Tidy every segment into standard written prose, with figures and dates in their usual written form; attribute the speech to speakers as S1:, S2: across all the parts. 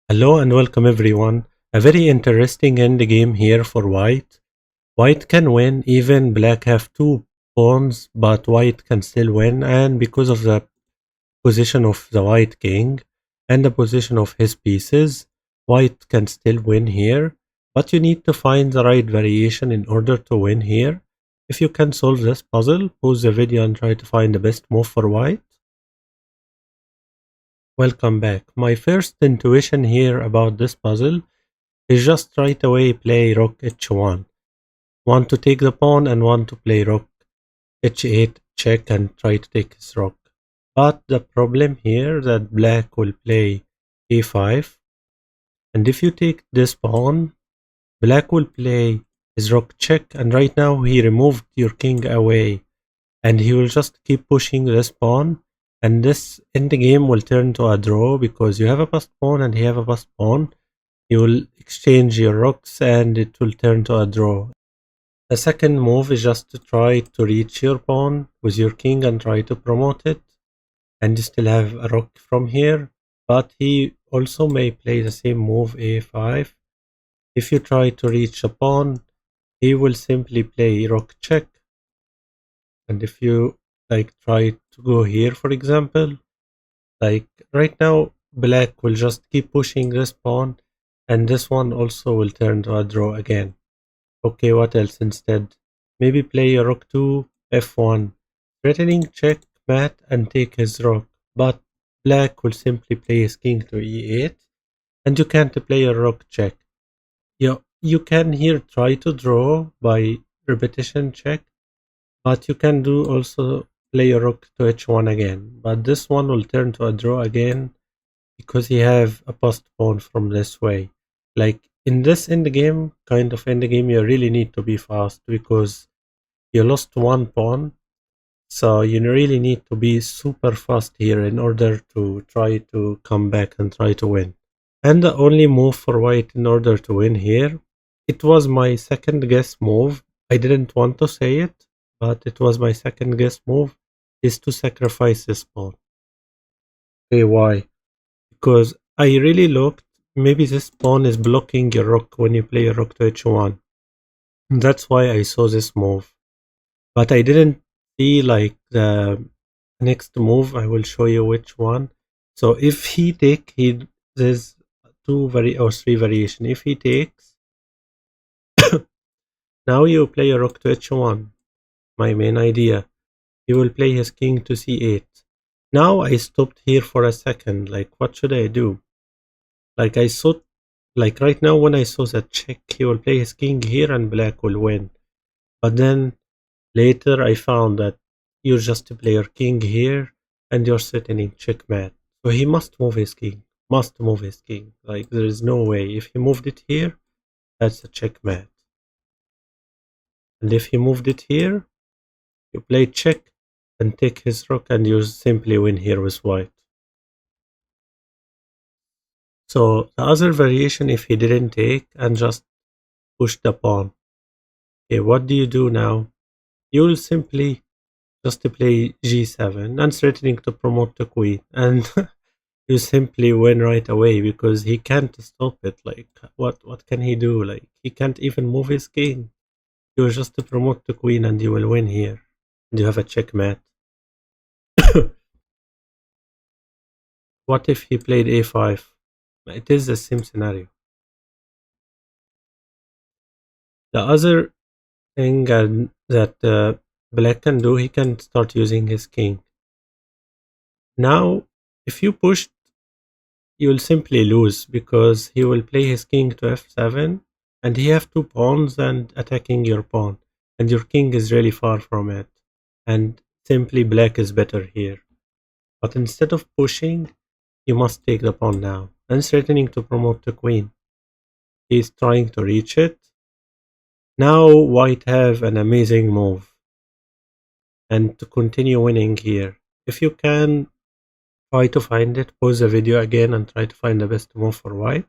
S1: Hello and welcome everyone. A very interesting endgame here for white. White can win, even black have two pawns, but white can still win, and because of the position of the white king and the position of his pieces, white can still win here. But you need to find the right variation in order to win here. If you can solve this puzzle, pause the video and try to find the best move for white. Welcome back. My first intuition here about this puzzle is just right away play rook h1. Want to take the pawn and want to play rook h8 check and try to take his rook. But the problem here that black will play a5, and if you take this pawn, black will play his rook check, and right now he removed your king away, and he will just keep pushing this pawn, and this in the game will turn to a draw because you have a passed pawn and he have a passed pawn. You will exchange your rooks and it will turn to a draw. The second move is just to try to reach your pawn with your king and try to promote it, and you still have a rook from here, but he also may play the same move a5. If you try to reach a pawn, he will simply play rook check, and if you try to go here, for example, like right now black will just keep pushing this pawn, and this one also will turn to a draw again. Okay, what else instead? Maybe play a rook to f1, threatening checkmate and take his rook, but black will simply play his king to e8, and you can't play a rook check. You can here try to draw by repetition check, but you can do also play a rook to h1 again, but this one will turn to a draw again because he have a passed pawn from this way. Like in this endgame, kind of endgame, you really need to be fast because you lost one pawn. So you really need to be super fast here in order to try to come back and try to win. And the only move for white in order to win here, it was my second guess move. I didn't want to say it, but it was my second guess move, is to sacrifice this pawn. Okay, why? Because I really looked, maybe this pawn is blocking your rook when you play a rook to h1. That's why I saw this move. But I didn't see the next move. I will show you which one. So if he take, there's or three variation. If he takes, now you play a rook to h1. My main idea. He will play his king to c8. Now I stopped here for a second. Like, what should I do? Like I saw, like right now when I saw that check, he will play his king here and black will win. But then later I found that you just play your king here and you're threatening checkmate. So he must move his king. Must move his king. Like there is no way. If he moved it here, that's a checkmate. And if he moved it here, you play check and take his rook and you simply win here with white. So the other variation, if he didn't take and just push the pawn. Okay, what do you do now? You will simply just play g7 and threatening to promote the queen, and you simply win right away because he can't stop it. Like what can he do? Like he can't even move his king. You just promote the queen and you will win here. And you have a checkmate. What if he played a5? It is the same scenario. The other thing that black can do, he can start using his king. Now, if you push, you will simply lose because he will play his king to f7 and he have two pawns and attacking your pawn, and your king is really far from it, and simply black is better here. But instead of pushing, you must take the pawn now and threatening to promote the queen. He's trying to reach it. Now white have an amazing move and to continue winning here. If you can try to find it, pause the video again and try to find the best move for white.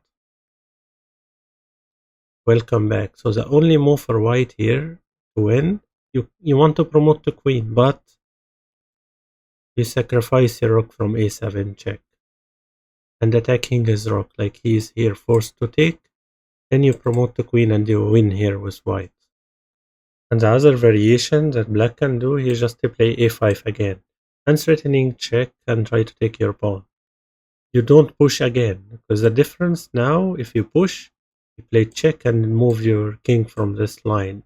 S1: Welcome back. So the only move for white here to win, you want to promote the queen, but you sacrifice your rook from a7 check. and attacking his rook, like he's here forced to take. Then you promote the queen and you win here with white. And the other variation that black can do, he just play a5 again, and threatening check and try to take your pawn. You don't push again, because the difference now, if you push, you play check and move your king from this line,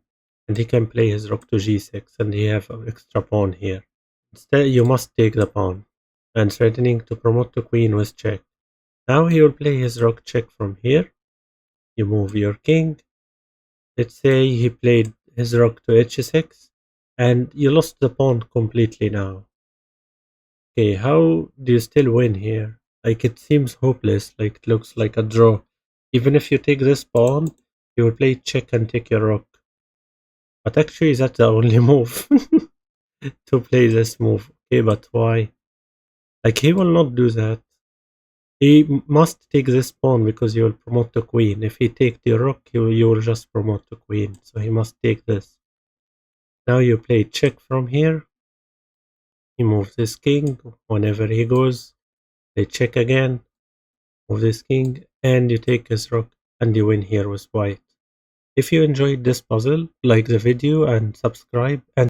S1: and he can play his rook to g6, and he have an extra pawn here. Instead, you must take the pawn, and threatening to promote the queen with check. Now he will play his rook check from here. You move your king. Let's say he played his rook to h6, and you lost the pawn completely now. Okay, how do you still win here? Like, it seems hopeless, like it looks like a draw. Even if you take this pawn, you will play check and take your rook. But actually, that's the only move to play this move. Okay, but why? Like, he will not do that. He must take this pawn because you will promote the queen. If he takes the rook, you will just promote the queen. So he must take this. Now you play check from here. He moves his king. Whenever he goes, play check again. Move this king. And you take his rook. And you win here with white. If you enjoyed this puzzle, like the video and subscribe. And